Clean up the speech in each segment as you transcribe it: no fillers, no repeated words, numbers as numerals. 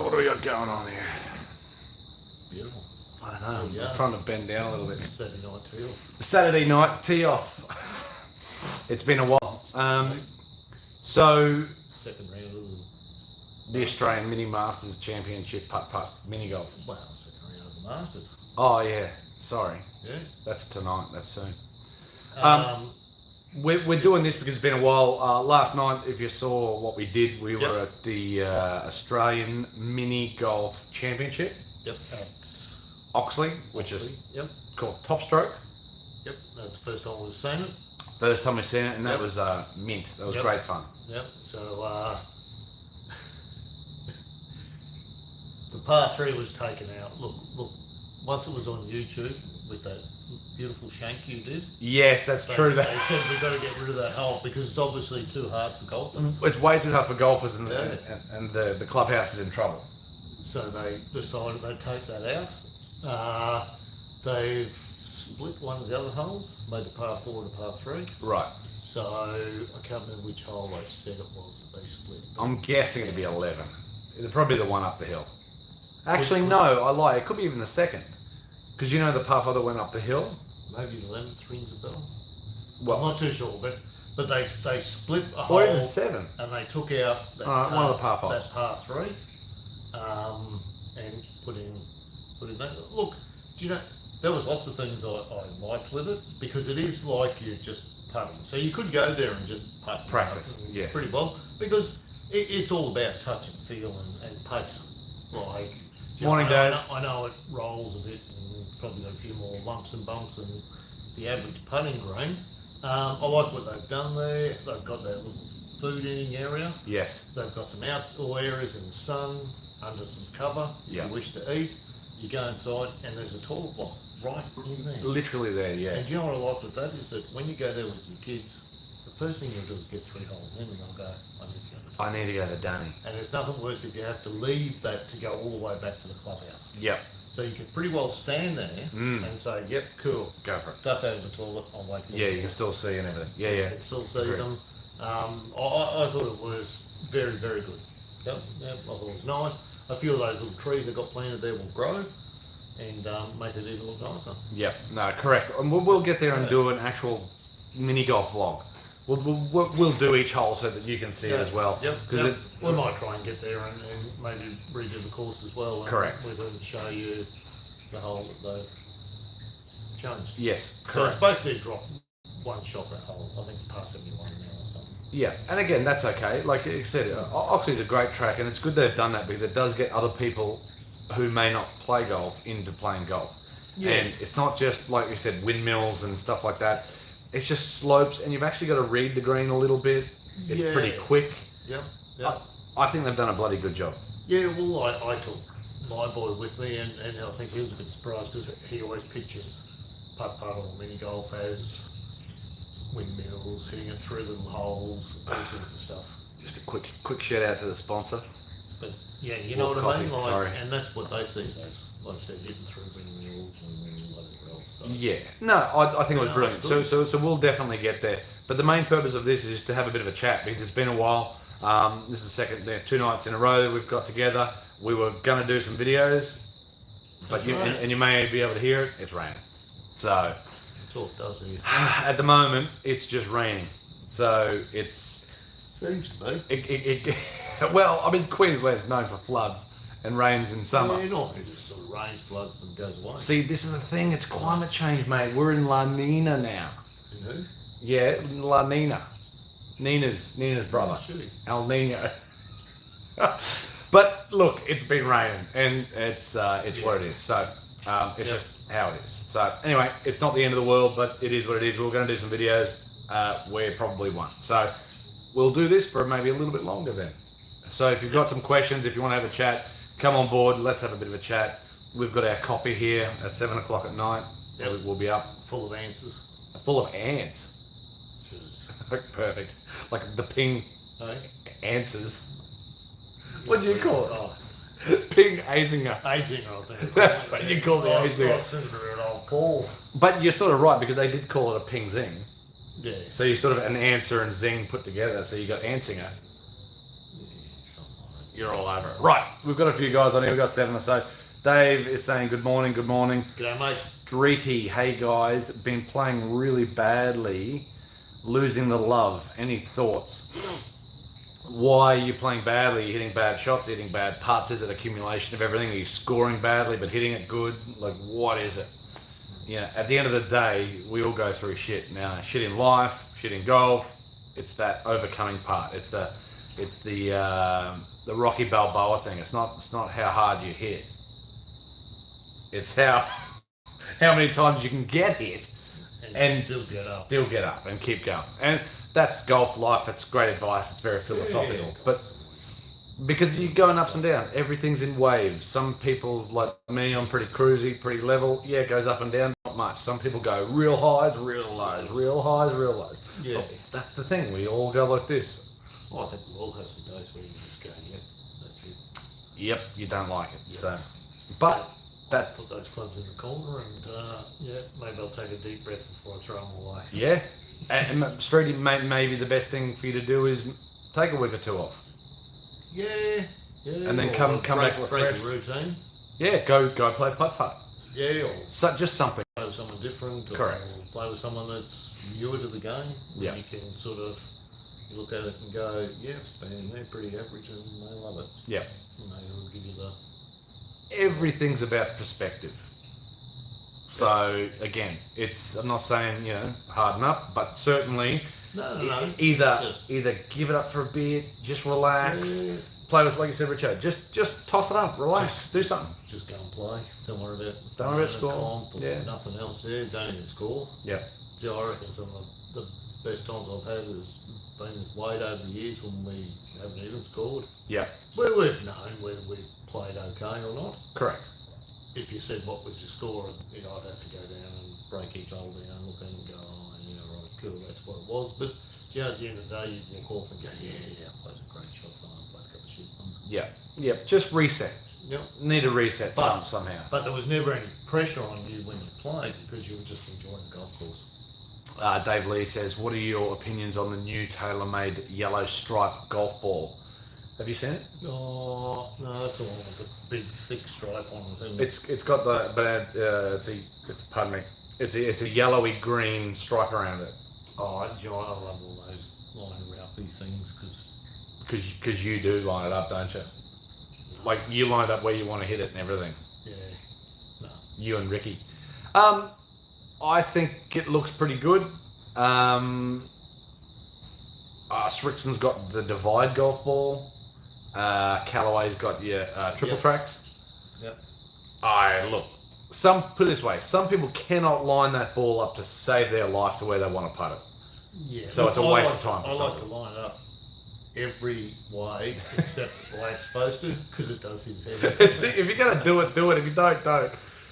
So what do we got going on here? Beautiful. I don't know. I'm trying to bend down a little bit. Saturday night tee off. Saturday night tee off. It's been a while. So Second round of the Australian Mini Masters Championship putt mini golf. second round of the Masters. Oh yeah, sorry. Yeah. That's tonight. That's soon. Um, We're doing this because it's been a while. Last night, if you saw what we did, we Yep. were at the Australian Mini Golf Championship, yep. At Oxley, which is Aussie. Yep. called Top Stroke. Yep. That's the first time we've seen it. First time we've seen it, and that Yep. was mint. That was Yep. great fun. Yep. So the par 3 was taken out. Look. Once it was on YouTube with that beautiful shank you did. Yes, that's They true. said we've got to get rid of that hole because it's obviously too hard for golfers. It's way too hard for golfers, and, Yeah. and the clubhouse is in trouble. So they decided they'd take that out. They've split one of the other holes, made a par 4 and a par 3. Right. So I can't remember which hole they said it was that they split. I'm guessing it'd be 11. It'd probably be the one up the hill. Actually, no, I lie. It could be even the second. Because you know the par 4 that went up the hill? Maybe the 11th rings a bell. Well, I'm not too sure, but they split a hole or even 7. and they took out that one of the par fives. that par 3, and put in that. Look, do you know there was lots of things I liked with it because it is like you're just putting. So you could go there and just putt. Practice, yes. Pretty well because it's all about touch and feel and pace. Like, Morning, Dave. I know it rolls a bit and probably got a few more lumps and bumps than the average putting green. I like what they've done there. They've got that little food eating area. Yes. They've got some outdoor areas in the sun, under some cover. If Yeah. you wish to eat, you go inside and there's a toilet block right in there. Literally there, yeah. And you know what I like with that is that when you go there with your kids, the first thing you'll do is get 3 holes in and they'll go, I need to go to the toilet. I need to go to Danny. And there's nothing worse if you have to leave that to go all the way back to the clubhouse. Yep. So you can pretty well stand there and say, yep, cool. Go for it. Duck over the toilet, I'll wait for Yeah, you can still see and everything. Yeah, You yeah. can still see Agreed. them. I thought it was very, very good. Yep, I thought it was nice. A few of those little trees that got planted there will grow and make it even look nicer. Yep. No, correct. And we'll get there and do an actual mini golf vlog. We'll do each hole so that you can see it as well. Yep. Because we might try and get there and maybe redo the course as well. And Correct. We can show you the hole that they've changed. yes, So it's correct. basically a drop, one shot that hole. I think it's past 71 now or something. Yeah, and again, that's okay. Like I said, Oxley's a great track, and it's good they've done that because it does get other people who may not play golf into playing golf. Yeah. And it's not just, like you said, windmills and stuff like that. It's just slopes, and you've actually got to read the green a little bit. It's Yeah. pretty quick. Yep. Yep. I think they've done a bloody good job. Yeah, well, I took my boy with me, and I think he was a bit surprised because he always pictures putt-putt or mini golf as windmills, hitting it through little holes, all sorts of stuff. Just a quick shout out to the sponsor. But yeah, you know Wolf what I mean? Coffee, Like, sorry. and that's what they see it as. Like I said, hitting through windmills and whatever else. So. Yeah, no, I think it was No, brilliant. that's So we'll definitely get there. But the main purpose of this is just to have a bit of a chat because it's been a while. This is the second, 2 nights in a row that we've got together. We were gonna do some videos, but That's right. and you may be able to hear it. It's raining, so That's all it does here. at the moment it's just raining. So it's Seems to be. it well, I mean Queensland's known for floods and rains in summer. Yeah, not. It just sort of rains, floods, and goes away. See, this is the thing. It's climate change, mate. We're in La Nina now. You know? Yeah, La Nina. Nina's brother. Oh, shitty. El Nino. But look, it's been raining and it's what it is. So it's just how it is. So anyway, it's not the end of the world, but it is what it is. We're going to do some videos. We probably won't. So we'll do this for maybe a little bit longer then. So if you've got some questions, if you want to have a chat, come on board. Let's have a bit of a chat. We've got our coffee here at 7 o'clock at night. Yeah. We'll be up. Full of answers. Full of ants. Jeez. Perfect. Like the ping Hey? answers. What do you call it? Oh, Ping Azinger. Azinger, I think. That's what you call the I was Azinger. sitting there and old Paul. But you're sort of right because they did call it a ping zing. Yeah. So you sort of an answer and zing put together. So you got Ansinger. Yeah, something like you're all over it. Right, we've got a few guys on here. We've got 7 or so. Dave is saying good morning. G'day, mate. Streety, hey guys, been playing really badly, losing the love. Any thoughts? Why are you playing badly? Are you hitting bad shots, hitting bad putts? Is it accumulation of everything? Are you scoring badly but hitting it good? Like, what is it? At the end of the day, we all go through shit. Now, shit in life, shit in golf. It's that overcoming part. It's the Rocky Balboa thing. It's not how hard you hit. It's how many times you can get hit and still get up and keep going. And that's golf life. It's great advice. It's very philosophical. Yeah. But because you're going ups and down, everything's in waves. Some people, like me, I'm pretty cruisy, pretty level. Yeah, it goes up and down, not much. Some people go real highs, real lows, real highs, real lows. Yeah. But that's the thing. We all go like this. Well, I think we all have some days where you just go, yep, that's it. Yep, you don't like it. Yep. So, but I'll put those clubs in the corner and maybe I'll take a deep breath before I throw them away. yeah. And Streety, maybe the best thing for you to do is take a week or two off. Yeah. And then come back refreshed. Break the routine. Yeah, go play putt. Yeah, or Just something. play with someone different. Correct. Or play with someone that's newer to the game. Yeah. You can sort of look at it and go, yeah, man, they're pretty average and they love it. Yeah. And they will give you the... Everything's about perspective. So again, I'm not saying harden up, but certainly No. either give it up for a bit, just relax, play with, like you said, Richo, just toss it up, relax, do something. Just go and play. Don't worry about score. comp or Yeah. nothing else there. Don't even score. Yeah. Gee, I reckon some of the best times I've had has been with Wade over the years when we haven't even scored. Yeah. Where we've known whether we've played okay or not. Correct. If you said what was your score, I'd have to go down and break each hole down, look and go, oh, yeah, right, cool, that's what it was. But at the end of the day, you'd walk off and go, yeah, plays a great shot, fine, played a couple of shit ones. Yeah. Just reset. Yep. Need to reset somehow. But there was never any pressure on you when you played because you were just enjoying the golf course. Dave Lee says, what are your opinions on the new tailor-made yellow stripe golf ball? Have you seen it? Oh, no, that's the one with the big, thick stripe on it. It's got pardon me. It's a yellowy green stripe around it. Oh, I love all those line rugby things Because you do line it up, don't you? Like you line it up where you want to hit it and everything. Yeah. No. You and Ricky. I think it looks pretty good. Srixon's got the Divide golf ball. Callaway's got your triple tracks. Yep. Put it this way, some people cannot line that ball up to save their life to where they want to putt it. Yeah. So it's a waste of time for I some like to line it up every way except the way it's supposed to because it does his head. If you're going to do it, do it. If you don't.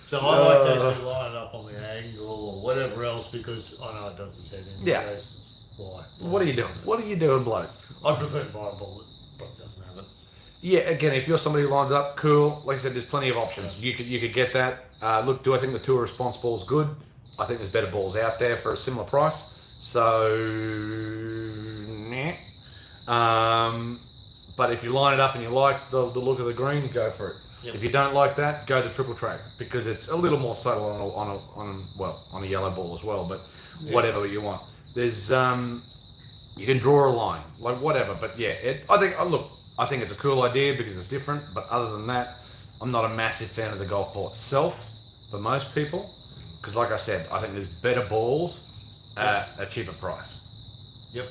So I like to actually line it up on the angle or whatever else because I know it does his head in. Yeah. Why? What are you doing? What are you doing, bloke? I prefer to buy a ball that probably doesn't have it. Yeah, again, if you're somebody who lines up, cool. Like I said, there's plenty of options. You could get that. Do I think the Tour Response ball's good? I think there's better balls out there for a similar price. So, but if you line it up and you like the look of the green, go for it. Yep. If you don't like that, go the triple track because it's a little more subtle on a yellow ball as well. But whatever you want, there's you can draw a line like whatever. But yeah, I think it's a cool idea because it's different. But other than that, I'm not a massive fan of the golf ball itself for most people because, like I said, I think there's better balls at a cheaper price. Yep.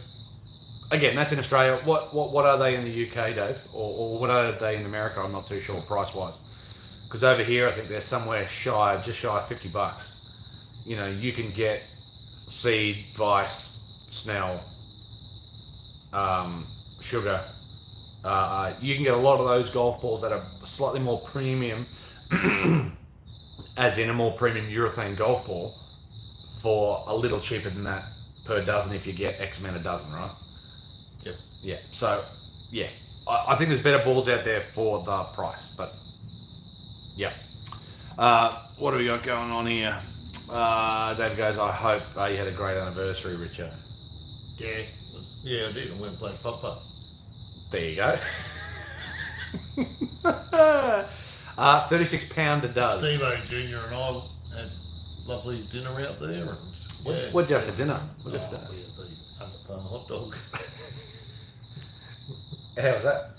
Again, that's in Australia. What are they in the UK, Dave? Or what are they in America? I'm not too sure price-wise. Because over here, I think they're somewhere just shy of $50. You can get Seed, Vice, Snell, Sugar. You can get a lot of those golf balls that are slightly more premium, as in a more premium urethane golf ball, for a little cheaper than that per dozen if you get X amount of dozen, right? Yep. Yeah. So, yeah, I think there's better balls out there for the price, but yeah. What do we got going on here? David goes, I hope you had a great anniversary, Richard. Yeah. I did. I went and played putt-putt. There you go. £36 does. Steve-O Jr. and I had lovely dinner out there. And What'd you have for dinner? We had the underpar hot dog. How was that?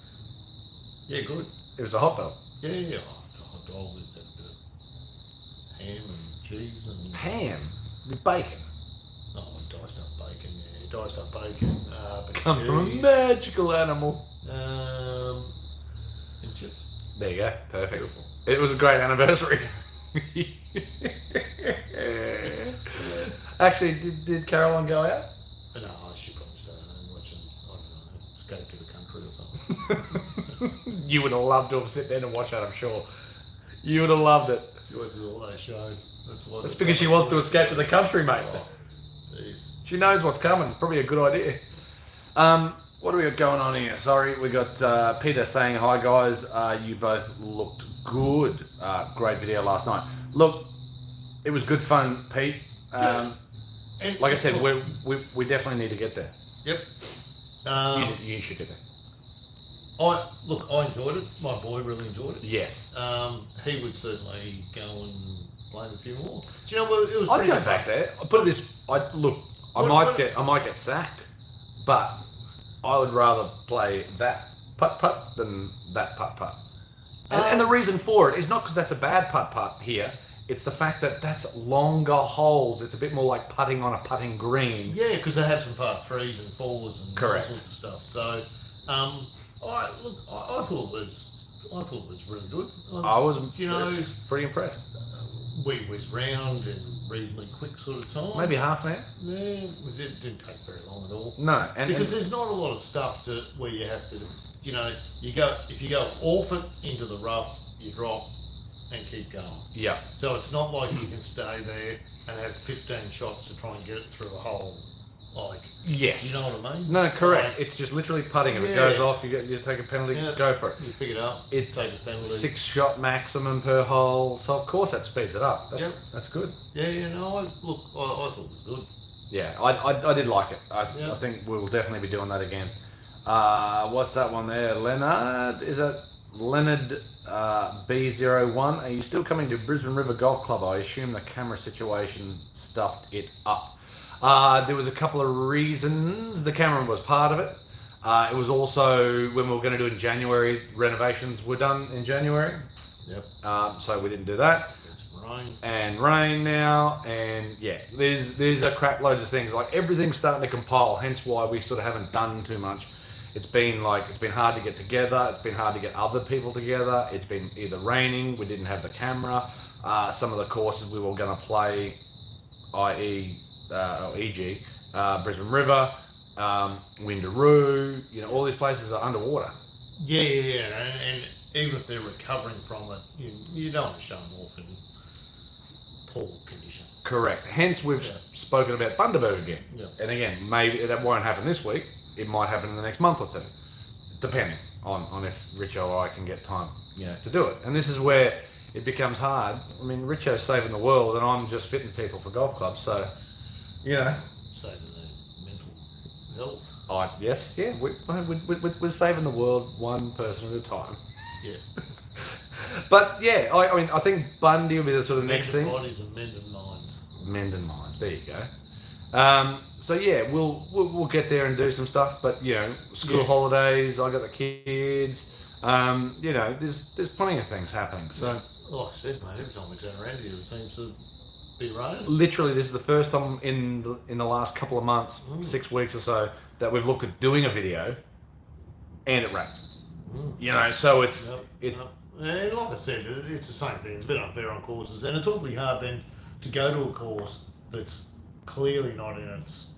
Yeah, good. It was a hot dog. Yeah, it's a hot dog with a bit of ham and cheese and... Ham? With bacon? Oh, diced up bacon, yeah. Diced up bacon. Come from a magical animal. And chips. There you go. Perfect. Beautiful. It was a great anniversary. Actually, did Caroline go out? No, she probably stayed home watching, I don't know, Escape to the Country or something. You would have loved to have sit there and watch that, I'm sure. You would have loved it. She watches all those shows. That's because she wants to escape to the country, mate. Oh, jeez. She knows what's coming. Probably a good idea. What do we got going on here? Sorry, we got Peter saying, hi guys, you both looked good. Great video last night. Look, it was good fun, Pete. And Like I said, we definitely need to get there. Yep. You should get there. I enjoyed it. My boy really enjoyed it. Yes. He would certainly go and play a few more. Do you know what? It was. I'd go back there. I'll put it this. I might get sacked, but I would rather play that putt than that putt. And the reason for it is not because that's a bad putt here. It's the fact that that's longer holes. It's a bit more like putting on a putting green. Yeah, because they have some par threes and fours and Correct. all sorts of stuff. So, I thought it was really good. I was, you know, pretty impressed. We was round in reasonably quick sort of time. Maybe half an hour. Yeah, it didn't take very long at all. No, Because there's not a lot of stuff where you have to, you know, if you go off it into the rough, you drop and keep going. Yeah. So it's not like you can stay there and have 15 shots to try and get it through a hole. Like, Yes. you know what I mean? No, correct. Like, it's just literally putting. If it Yeah. goes off, you take a penalty. Yeah. Go for it. you pick it up, It's take the penalty. 6-shot maximum per hole, so of course that speeds it up. Yep. That's good. Yeah, no, I thought it was good. Yeah, I did like it. Yeah. I think we will definitely be doing that again. What's that one there? Leonard? Is that Leonard B01? Are you still coming to Brisbane River Golf Club? I assume the camera situation stuffed it up. There was a couple of reasons. The camera was part of it. It was also when we were going to do it in January. Renovations were done in January. Yep. So we didn't do that. It's rain. And rain now, and yeah, there's a crap loads of things. Like everything's starting to compile. Hence why we sort of haven't done too much. It's been hard to get together. It's been hard to get other people together. It's been either raining. We didn't have the camera. Some of the courses we were going to play, i.e. E.g. Brisbane River, Windaroo, you know, all these places are underwater. Yeah, and even if they're recovering from it, you don't want to show them off in poor condition. Correct. Hence, we've spoken about Bundaberg again. Yeah. And again, maybe that won't happen this week. It might happen in the next month or two, depending on if Richo or I can get time, you know, to do it. And this is where it becomes hard. I mean, Richo's saving the world, and I'm just fitting people for golf clubs, so. You know, Saving their mental health. Yes, yeah, we're saving the world one person at a time. Yeah. But yeah, I mean, I think Bundy will be the sort of next thing. Bodies and mended minds. Mended minds. There you go. So yeah, we'll get there and do some stuff. But you know, school holidays. I got the kids. You know, there's plenty of things happening. So like I said, mate, every time we turn around here, it seems to be raining. literally, this is the first time in the last couple of months, 6 weeks or so, that we've looked at doing a video, and it rains. You know, so it's And like I said, it's the same thing. It's a bit unfair on courses, and it's awfully hard then to go to a course that's clearly not in its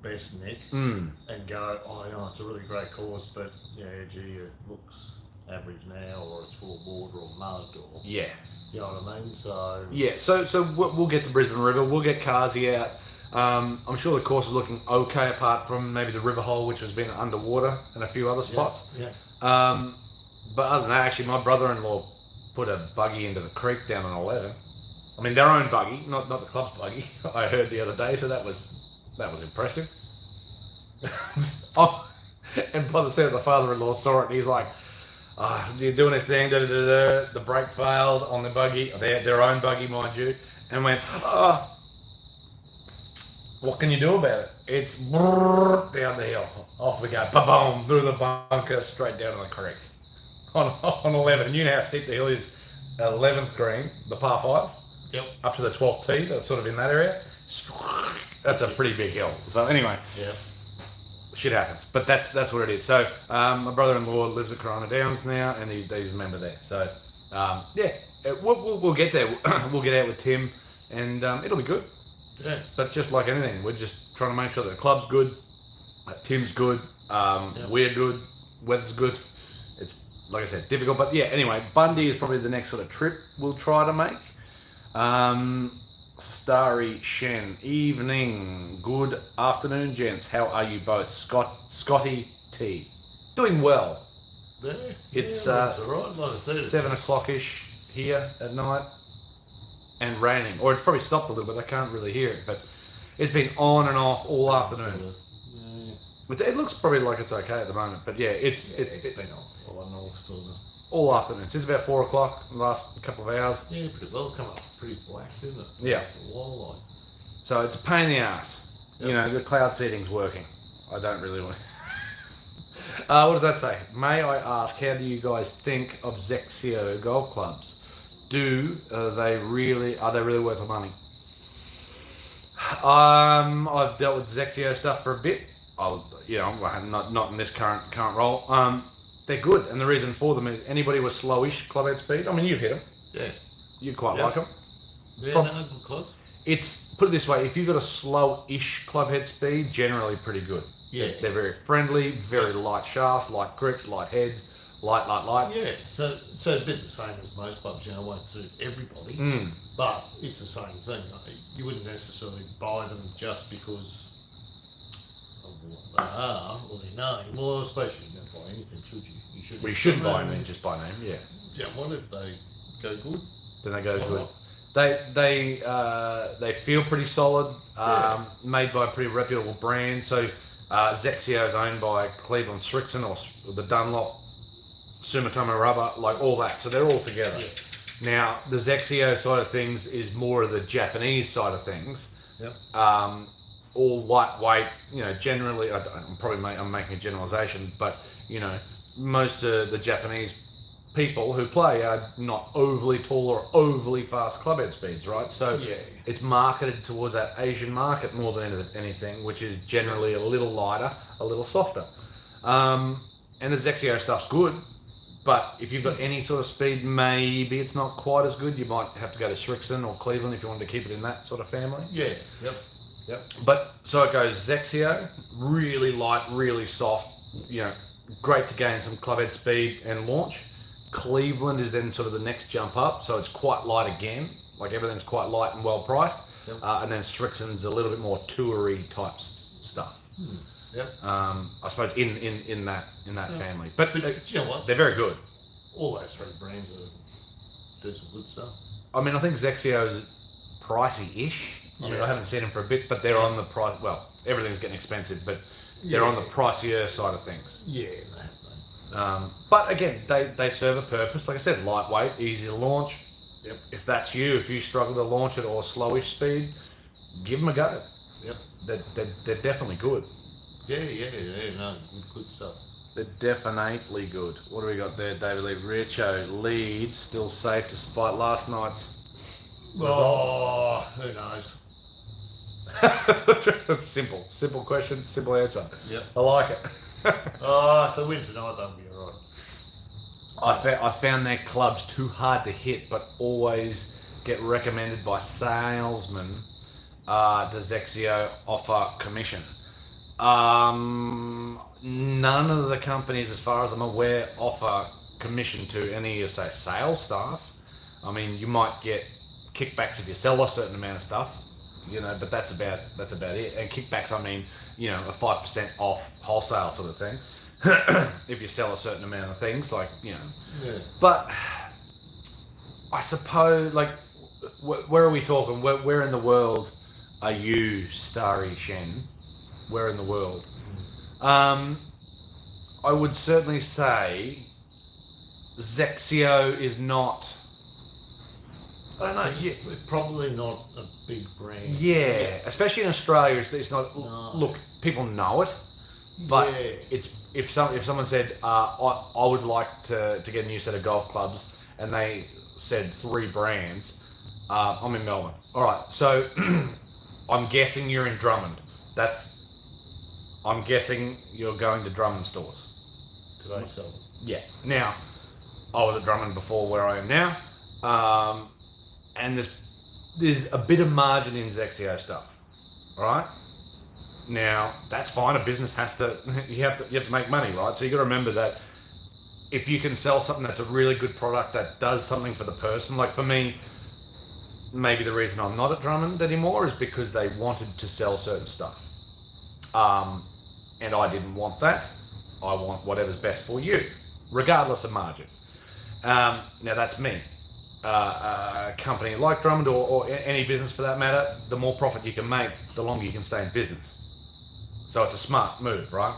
best nick and go, oh, you know, it's a really great course, but yeah, gee, it looks average now, or it's full of water or mud, or yeah. you know what I mean? So Yeah, so we'll get to Brisbane River. We'll get Carsey out. I'm sure the course is looking okay, apart from maybe the river hole, which has been underwater, and a few other spots. Yeah. But other than that, actually, my brother-in-law put a buggy into the creek down on 11. I mean, their own buggy, not the club's buggy. I heard the other day, so that was impressive. Oh, and by the sound of the father-in-law saw it, and he's like, You're doing this thing, the brake failed on the buggy, their own buggy, mind you, and went, what can you do about it? It's down the hill. Off we go, ba-boom, through the bunker, straight down to the creek. On 11, and you know how steep the hill is. 11th green, the par 5, Yep. up to the 12th tee, that's sort of in that area. That's a pretty big hill. So anyway, Yeah. shit happens. But that's what it is. So my brother-in-law lives at Corona Downs now, and he's a member there. So we'll get there. We'll get out with Tim, and it'll be good. Yeah. But just like anything, we're just trying to make sure that the club's good, Tim's good, we're good, weather's good. It's, like I said, difficult. But yeah, anyway, Bundy is probably the next sort of trip we'll try to make. Starry Shen, evening, good afternoon, gents. How are you both? Scotty T, doing well. Yeah. It's that's all right. Like I said, it's 7 o'clock-ish here at night, and raining, or it's probably stopped a little bit. I can't really hear it, but it's been on and off all afternoon. It looks probably like it's okay at the moment, but yeah, it's been on and off sort of. all afternoon since about 4 o'clock. The last couple of hours. Yeah, pretty well. Come up pretty black, didn't it? Yeah. For a while, like. So it's a pain in the ass. Yep. You know, the cloud seeding's working. I don't really want. What does that say? May I ask, how do you guys think of Zexio golf clubs? Are they really worth the money? I've dealt with Zexio stuff for a bit. Not in this current role. They're good, and the reason for them is anybody with slowish club head speed. I mean, you've hit them. Yeah. You quite like them. Yeah, no, good clubs. It's, put it this way, if you've got a slow-ish club head speed, generally pretty good. Yeah. They're very friendly, very light shafts, light grips, light heads, light. Yeah, so a bit the same as most clubs, it won't suit everybody, but it's the same thing. You wouldn't necessarily buy them just because of what they are or their name. Well, I suppose you don't buy anything, should you? You shouldn't buy them just by name, yeah. Yeah, what if they go good? Then they go Why good. not? They feel pretty solid, made by a pretty reputable brand. So Zexio is owned by Cleveland Strixon or the Dunlop, Sumitomo Rubber, like all that. So they're all together. Yeah. Now, the Zexio side of things is more of the Japanese side of things. Yep. All lightweight, generally, I'm making a generalization, but, most of the Japanese people who play are not overly tall or overly fast club head speeds, right? So it's marketed towards that Asian market more than anything, which is generally a little lighter, a little softer. And the Zexio stuff's good, but if you've got any sort of speed, maybe it's not quite as good. You might have to go to Strixon or Cleveland if you wanted to keep it in that sort of family. Yeah, yep. But so it goes Zexio, really light, really soft, great to gain some club head speed and launch. Cleveland is then sort of the next jump up, so it's quite light again, like everything's quite light and well priced. Yep. And then Strixon's a little bit more toury type stuff. Yep. I suppose in that family, but you know what? they're very good. All those three brands do some good stuff. I mean, I think Zexio is pricey-ish. I mean, I haven't seen them for a bit, but they're on the price. Well, everything's getting expensive, but they're on the pricier side of things. Yeah. But again, they serve a purpose. Like I said, lightweight, easy to launch. Yep. If that's you, if you struggle to launch it or slowish speed, give them a go. Yep. They're definitely good. Yeah. No, good stuff. They're definitely good. What do we got there, David Lee? Richo leads, still safe despite last night's result. Who knows? That's simple question, simple answer. Yep. I like it. If they win tonight, they'll be alright. I found their clubs too hard to hit, but always get recommended by salesmen. Does Zexio offer commission? None of the companies, as far as I'm aware, offer commission to any of, say, sales staff. I mean, you might get kickbacks if you sell a certain amount of stuff, but that's about it. And kickbacks, I mean, a 5% off wholesale sort of thing. If you sell a certain amount of things, like, Yeah. But I suppose, like, where are we talking? Where in the world are you, Starry Shen? Where in the world? I would certainly say Zexio is not. I don't know. It's probably not a big brand. Yeah, especially in Australia, it's not. No. Look, people know it, but Yeah. it's if someone said I would like to get a new set of golf clubs, and they said 3 brands. I'm in Melbourne. All right, so I'm guessing you're in Drummond. I'm guessing you're going to Drummond stores. Today, so Yeah. Now, I was at Drummond before where I am now, and there's a bit of margin in Zexio stuff. All right. Now that's fine. A business has to you have to make money, right? So you got to remember that if you can sell something that's a really good product that does something for the person, like for me, maybe the reason I'm not at Drummond anymore is because they wanted to sell certain stuff, and I didn't want that. I want whatever's best for you, regardless of margin. Now that's me. A company like Drummond or any business for that matter, the more profit you can make, the longer you can stay in business. So it's a smart move, right?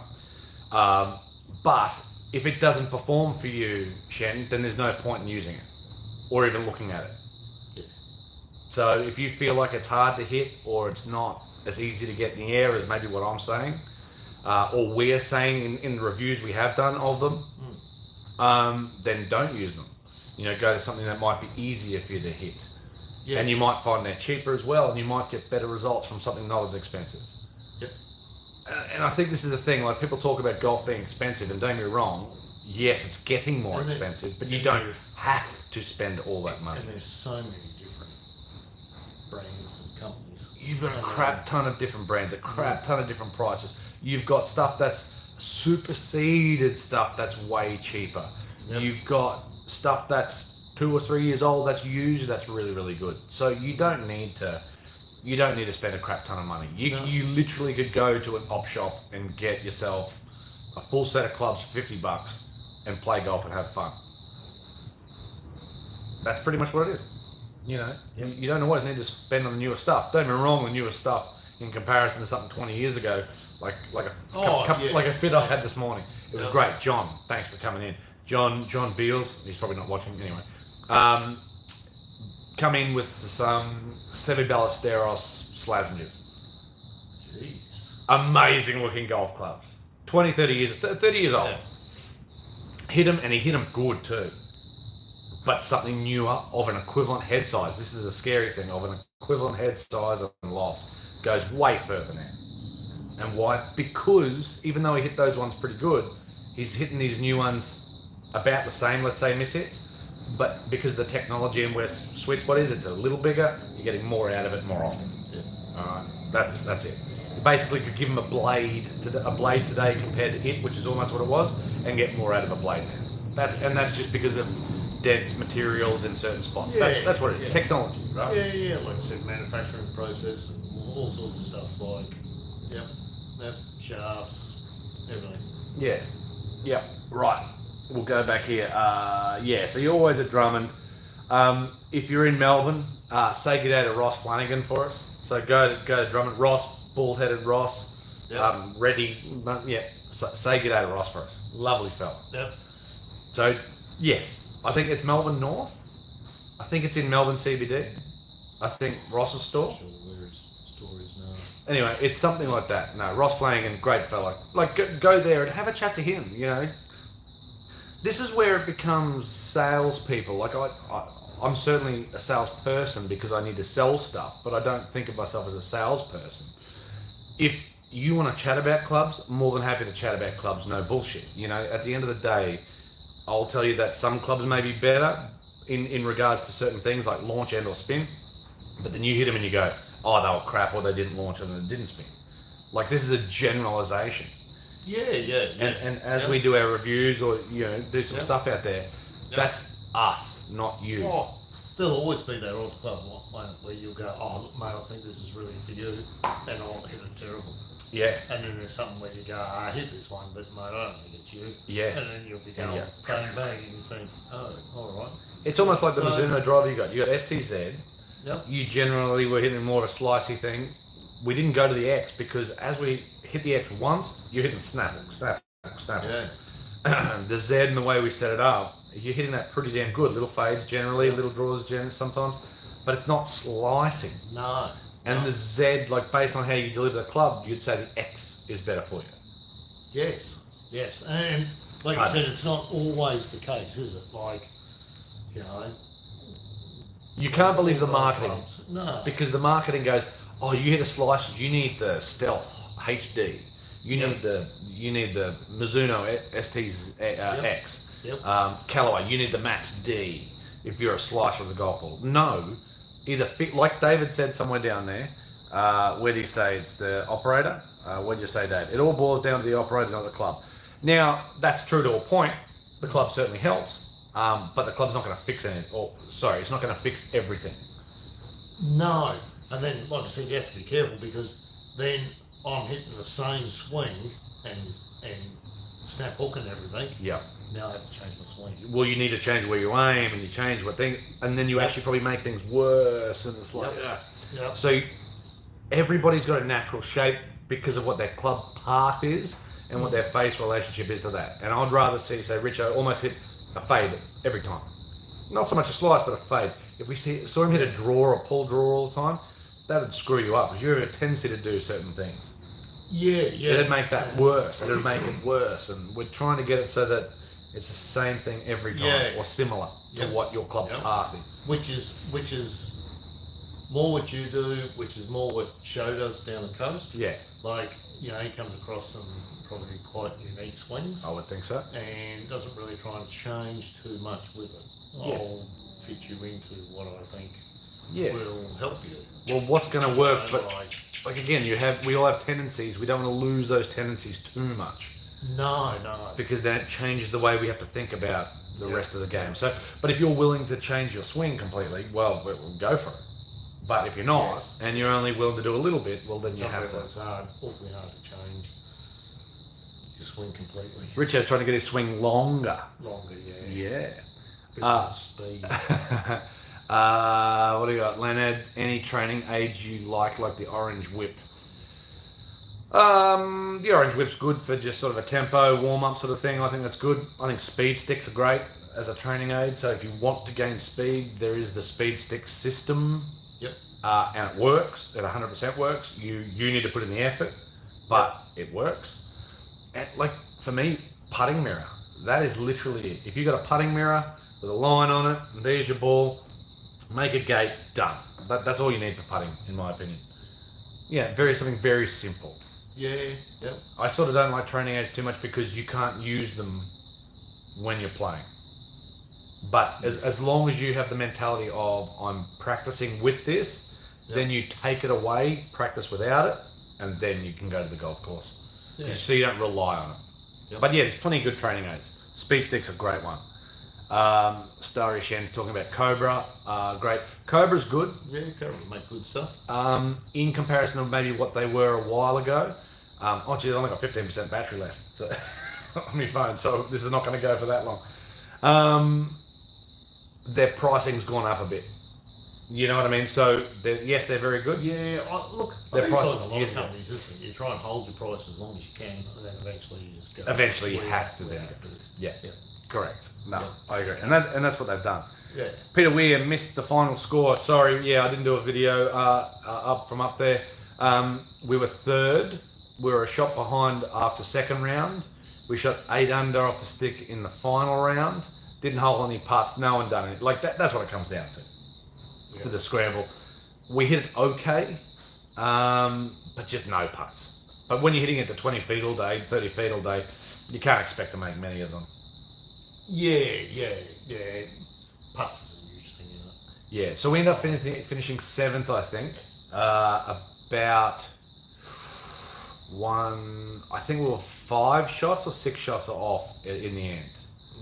But if it doesn't perform for you, Shen, then there's no point in using it or even looking at it. yeah. So if you feel like it's hard to hit or it's not as easy to get in the air as maybe what I'm saying, or we're saying in the reviews we have done of them, then don't use them. You know, go to something that might be easier for you to hit. Yeah. And you might find they're cheaper as well, and you might get better results from something not as expensive. Yep. And I think this is the thing, like people talk about golf being expensive, and don't get me wrong, yes, it's getting more And expensive, but you and don't have to spend all that money. And there's so many different brands and companies. You've got a crap ton of different brands, a crap ton of different prices. You've got stuff that's superseded stuff that's way cheaper. Yep. You've got stuff that's 2 or 3 years old that's used that's really, really good. So you don't need to spend a crap ton of money. You literally could go to an op shop and get yourself a full set of clubs for $50 and play golf and have fun. That's pretty much what it is. You know, you don't always need to spend on the newer stuff. Don't get me wrong, the newer stuff in comparison to something 20 years ago, like a fit I had this morning. It was great. John, thanks for coming in. John Beals, he's probably not watching anyway. Come in with some Seve Ballesteros Slazengers. Jeez. Amazing looking golf clubs. 30 years old. Yeah. Hit him, and he hit him good too. But something newer of an equivalent head size. This is the scary thing, of an equivalent head size and loft. Goes way further now. And why? Because even though he hit those ones pretty good, he's hitting these new ones about the same, let's say, mishits. But because of the technology and where sweet spot is, it's a little bigger, you're getting more out of it more often. Yeah. Alright, that's it. You basically could give him a blade today compared to it, which is almost what it was, and get more out of a blade now. That's just because of dense materials in certain spots. Yeah, that's what it is. yeah. Technology, right? Yeah, like I said, manufacturing process and all sorts of stuff like, shafts, everything. Yeah. Right. We'll go back here. So you're always at Drummond. If you're in Melbourne, say good day to Ross Flanagan for us. So go to Drummond. Ross, bald-headed Ross, Yep. ready. Say good day to Ross for us. Lovely fella. Yep. So yes, I think it's Melbourne North. I think it's in Melbourne CBD. I think Ross's store. Sure, where his store is now. Anyway, it's something like that. No, Ross Flanagan, great fella. Like, go there and have a chat to him, you know. This is where it becomes salespeople. Like, I'm certainly a salesperson because I need to sell stuff, but I don't think of myself as a salesperson. If you want to chat about clubs, I'm more than happy to chat about clubs, no bullshit. You know, at the end of the day, I'll tell you that some clubs may be better in regards to certain things like launch and or spin, but then you hit them and you go, oh, they were crap, or they didn't launch and they didn't spin. Like, this is a generalization. Yeah. And as we do our reviews or, you know, do some Yep. stuff out there, Yep. that's us, not you. Oh, there'll always be that odd club where you'll go, oh, look, mate, I think this is really for you, and I'll hit it terrible. Yeah. And then there's something where you go, I hit this one, but mate, I don't think it's you. Yeah. And then you'll be going, Yeah. bang, and you think, oh, all right. It's almost like the So- Mizuno driver you got. You got STZ. Yep. You generally were hitting more of a slicey thing. We didn't go to the X because as we hit the X once, you're hitting snap. Yeah. The Z and the way we set it up, you're hitting that pretty damn good. Little fades generally, little draws sometimes, but it's not slicing. No. And the Z, like based on how you deliver the club, you'd say the X is better for you. Yes, yes, and like I said, it's not always the case, is it? Like, you know, you can't believe the marketing. Clubs. No. Because the marketing goes, oh, you hit a slice, you need the Stealth HD. You need the Mizuno ST's X. Yep. Callaway, you need the Max D if you're a slicer of the golf ball. No, either fit, like David said somewhere down there, where do you say it's the operator? What do you say, Dave? It all boils down to the operator, not the club. Now, that's true to a point. The club certainly helps, but the club's not going to fix anything. It's not going to fix everything. No, and then, like I said, you have to be careful because then I'm hitting the same swing and snap hook and everything. Yeah. Now I have to change my swing. Well, you need to change where you aim and you change what thing, and then you actually probably make things worse. And it's like, Yep. So everybody's got a natural shape because of what their club path is and what their face relationship is to that. And I'd rather see, say, Richo almost hit a fade every time. Not so much a slice, but a fade. If we saw him hit a draw or pull draw all the time, that would screw you up because you have a tendency to do certain things. Yeah. It'd make that worse. It'd make it worse. And we're trying to get it so that it's the same thing every time or similar to what your club path is. Which is more what you do, which is more what Show does down the coast. Yeah. Like, you know, he comes across some probably quite unique swings. I would think so. And doesn't really try and change too much with it. I'll fit you into what I think will help you. Well, what's going to work? So, But like again, we all have tendencies. We don't want to lose those tendencies too much. No. Because then it changes the way we have to think about the rest of the game. So, but if you're willing to change your swing completely, well, we'll go for it. But if you're not, and you're only willing to do a little bit, well, then you have to. It's awfully hard to change your swing completely. Richo's trying to get his swing longer. Longer, Yeah. Bit more speed. What do you got, Leonard? Any training aids you like the Orange Whip? The Orange Whip's good for just sort of a tempo warm-up sort of thing. I think that's good. I think speed sticks are great as a training aid. So if you want to gain speed, there is the speed stick system. Yep. And it works. It 100% works. You need to put in the effort, but it works. And like for me, putting mirror. That is literally it. If you got a putting mirror with a line on it, and there's your ball, make a gate, done. That's all you need for putting, in my opinion. Yeah, something very simple. Yeah. Yep. I sort of don't like training aids too much because you can't use them when you're playing. But as long as you have the mentality of I'm practicing with this, then you take it away, practice without it, and then you can go to the golf course. Yeah. So you don't rely on it. Yep. But yeah, there's plenty of good training aids. Speed stick's a great one. Starry Shen's talking about Cobra. Great. Cobra's good. Yeah, Cobra make good stuff. In comparison to maybe what they were a while ago. I've only got 15% battery left on my phone, so this is not going to go for that long. Their pricing's gone up a bit. You know what I mean? So, they're very good. Yeah, look, Their prices like a lot of companies, isn't it? You try and hold your price as long as you can, and then eventually you just go. Eventually you have to then. Yeah. Correct. No, Yeah. I agree. And that's what they've done. Yeah. Peter Weir missed the final score. Sorry, I didn't do a video up there. We were third. We were a shot behind after second round. We shot 8 under off the stick in the final round. Didn't hold any putts. No one done it. Like that's what it comes down to. For the scramble, we hit it okay, but just no putts. But when you're hitting it to 20 feet all day, 30 feet all day, you can't expect to make many of them. Yeah. Putts is a huge thing, isn't it? Yeah, so we ended up finishing 7th, I think. About I think we were 5 shots or 6 shots off in the end.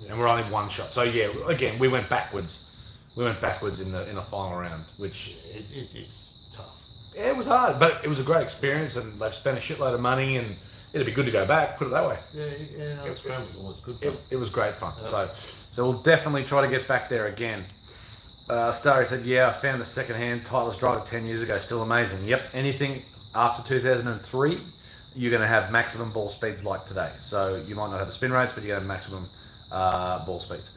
And we're only 1 shot. So yeah, again, we went backwards. We went backwards in the final round, which it's tough. Yeah, it was hard, but it was a great experience, and they've spent a shitload of money, and it'd be good to go back. Put it that way. Yeah. No, scrambles always good. It was great fun. So we'll definitely try to get back there again. Starry said, "Yeah, I found the second-hand Titleist driver 10 years ago. Still amazing. Yep. Anything after 2003, you're going to have maximum ball speeds like today. So you might not have the spin rates, but you're going to have maximum ball speeds."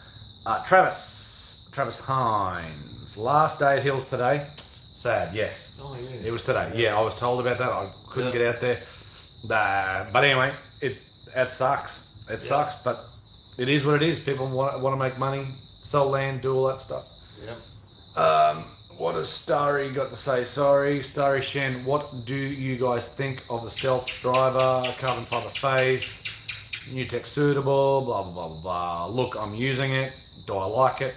Travis Hines. Last day at Hills today. Sad, yes. Oh, yeah. It was today. Yeah, I was told about that. I couldn't get out there. But anyway, it sucks. It sucks, but it is what it is. People want to make money, sell land, do all that stuff. Yeah. What has Starry got to say? Sorry, Starry Shen. What do you guys think of the Stealth driver, carbon fiber face, new tech suitable, blah, blah, blah, blah, blah. Look, I'm using it. Do I like it?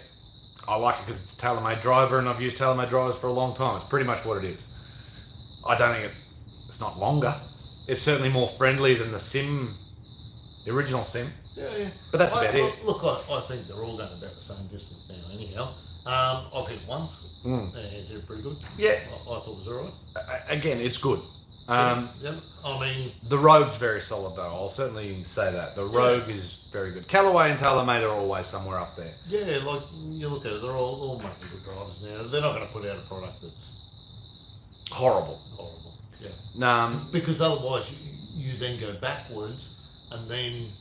I like it because it's a tailor-made driver, and I've used tailor-made drivers for a long time. It's pretty much what it is. I don't think it's not longer. It's certainly more friendly than the original Sim. Yeah. But that's about it. Look, I think they're all going about the same distance now anyhow. I've hit it once, and it did pretty good. Yeah. I thought it was alright. Again, it's good. I mean... The Rogue's very solid though, I'll certainly say that. The Rogue is very good. Callaway and TaylorMade are always somewhere up there. Yeah, like, you look at it, they're all making good drivers now. They're not going to put out a product that's... Horrible. Yeah. Because otherwise, you then go backwards, and then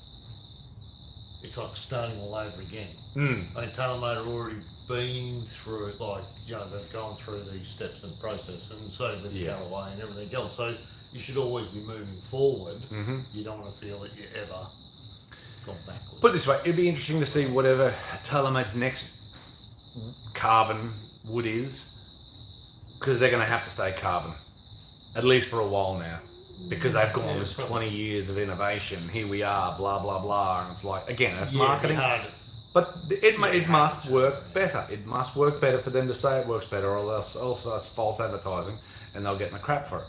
it's like starting all over again. I mean, TaylorMade have already been through it, like, they've gone through these steps and process, and so with Callaway and everything else. So you should always be moving forward. You don't want to feel that you ever gone backwards. Put it this way, it'd be interesting to see whatever TaylorMade's next carbon wood is, because they're going to have to stay carbon, at least for a while now. Because they've gone this 20 years of innovation, here we are, blah, blah, blah. And it's like, again, that's marketing. But it must work better. It must work better for them to say it works better, or else it's false advertising and they'll get in the crap for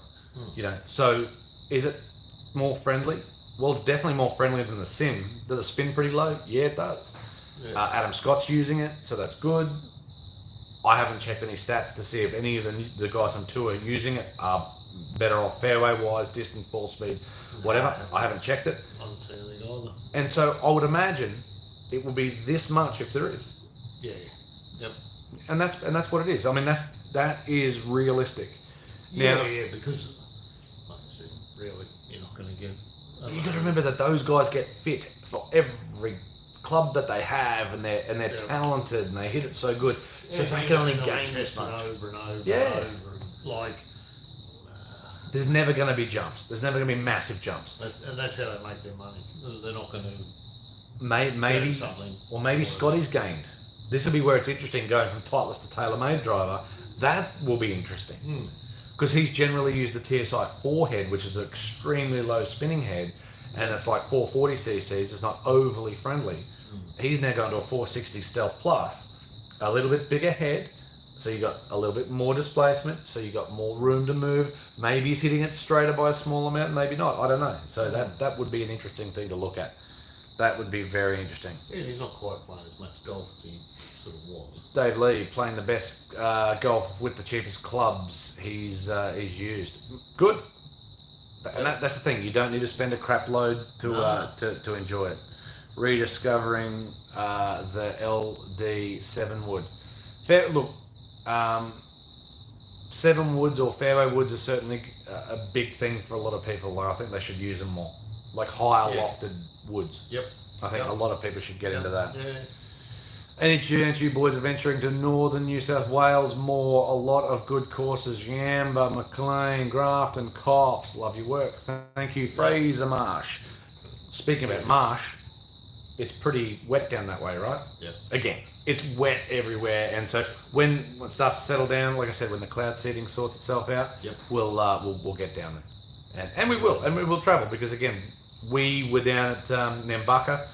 it. So is it more friendly? Well, it's definitely more friendly than the Sim. Does it spin pretty low? Yeah, it does. Adam Scott's using it, so that's good. I haven't checked any stats to see if any of the guys on tour using it are better off fairway wise, distance, ball speed, whatever. I haven't checked it. I haven't seen anything either. And so I would imagine it will be this much if there is. Yeah. Yep. And that's what it is. I mean, that is realistic. Now, because like I said, really, you're not going to get. You got to remember that those guys get fit for every club that they have, and they're talented and they hit it so good, so they can only gain this much. Over and over and over, like. There's never going to be jumps. There's never going to be massive jumps. And that's how they make their money. They're not going to. Maybe something. Or maybe Scotty's gained. This will be where it's interesting going from Titleist to TaylorMade driver. That will be interesting. Because he's generally used the TSI 4 head, which is an extremely low spinning head, and it's like 440 cc's. It's not overly friendly. He's now going to a 460 Stealth Plus, a little bit bigger head. So you got a little bit more displacement, so you got more room to move. Maybe he's hitting it straighter by a small amount, maybe not. I don't know. So that would be an interesting thing to look at. That would be very interesting. Yeah, he's not quite playing as much golf as he sort of was. Dave Lee playing the best golf with the cheapest clubs he's used. Good. And that's the thing. You don't need to spend a crap load to enjoy it. Rediscovering the LD7 wood. Look. 7 woods or fairway woods are certainly a big thing for a lot of people. I think they should use them more, like higher lofted woods. I think a lot of people should get into that. Aren't you boys are venturing to northern New South Wales more? A lot of good courses: Yamba, McLean, Grafton, Coffs. Love your work. Thank you, Fraser Marsh. Speaking about marsh, it's pretty wet down that way, right? Again, it's wet everywhere, and so when it starts to settle down, like I said, when the cloud seeding sorts itself out, we'll get down there, and we will travel, because again, we were down at Nambucca.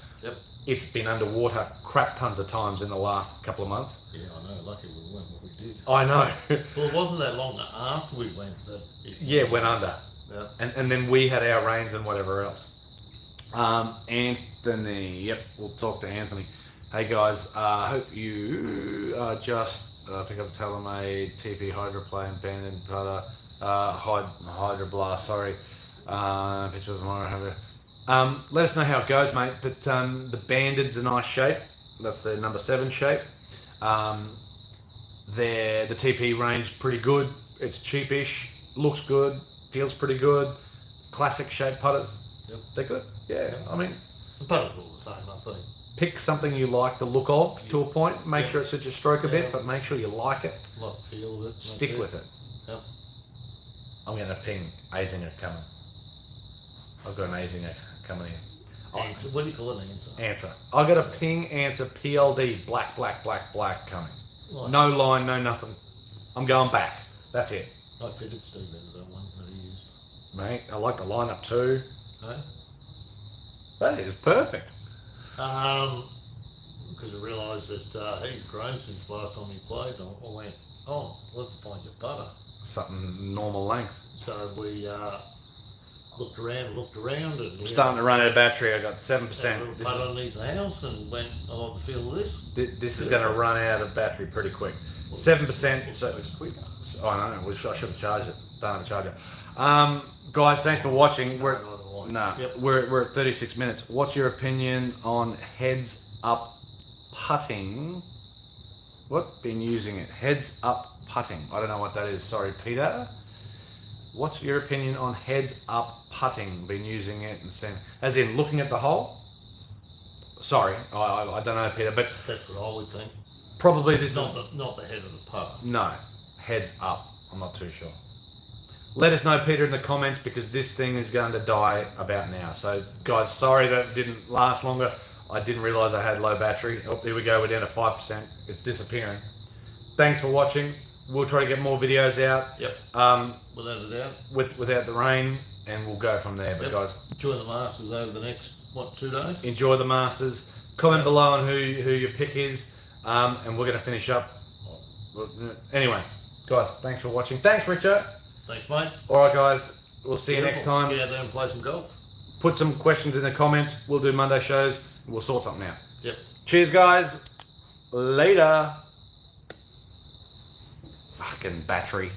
It's been underwater crap tons of times in the last couple of months. Yeah, I know. Lucky we went what we did. I know. Well, it wasn't that long after we went that it went under. And then we had our rains and whatever else. Anthony, we'll talk to Anthony. Hey guys, hope you just pick up a TaylorMade TP Hydroplane banded putter, Hydroblast. Sorry, picture tomorrow. Let us know how it goes, mate. But the banded's a nice shape. That's the number 7 shape. The TP range pretty good. It's cheapish, looks good, feels pretty good. Classic shape putters. They're good. I mean, the putters are all the same, I think. Pick something you like the look of to a point. Make sure it suits your stroke a bit, but make sure you like it. Like the feel of it. Stick with it. Yep. I'm going to ping Azinger coming. I've got an Azinger coming in. Answer. What do you call it? Answer. I've got a ping answer PLD black coming. Like, No line, no nothing. I'm going back. That's it. I fitted Steve into that one that he used. Mate, I like the lineup too. Hey? That is perfect. Because I realised that he's grown since last time he played. I went, oh, let's find your putter. Something normal length. So we looked around, and I'm starting to run out of battery. I got 7%. This This underneath the house, and went, I like the feel of this. this is going to run out of battery pretty quick. 7%. So it's quicker. I know. I should have charged it. Don't have a charger. Guys, thanks for watching. We're at 36 minutes. What's your opinion on heads up putting? What? Been using it. Heads up putting. I don't know what that is. Sorry, Peter. What's your opinion on heads up putting? Been using it and saying, as in looking at the hole? Sorry, I don't know, Peter, but That's what I would think. probably It's this is not the head of the putter. no heads up. I'm not too sure. Let us know, Peter, in the comments, because this thing is going to die about now. So, guys, sorry that it didn't last longer. I didn't realise I had low battery. Oh, here we go. We're down to 5%. It's disappearing. Thanks for watching. We'll try to get more videos out. Yep. Without a doubt. Without the rain, and we'll go from there. But guys, Join the Masters over the next 2 days. enjoy the Masters. Comment below on who your pick is, and we're going to finish up. Anyway, guys, thanks for watching. Thanks, Richard. Thanks, mate. All right, guys. We'll see you next time. Get out there and play some golf. Put some questions in the comments. We'll do Monday shows. We'll sort something out. Yep. Cheers, guys. Later. Fucking battery.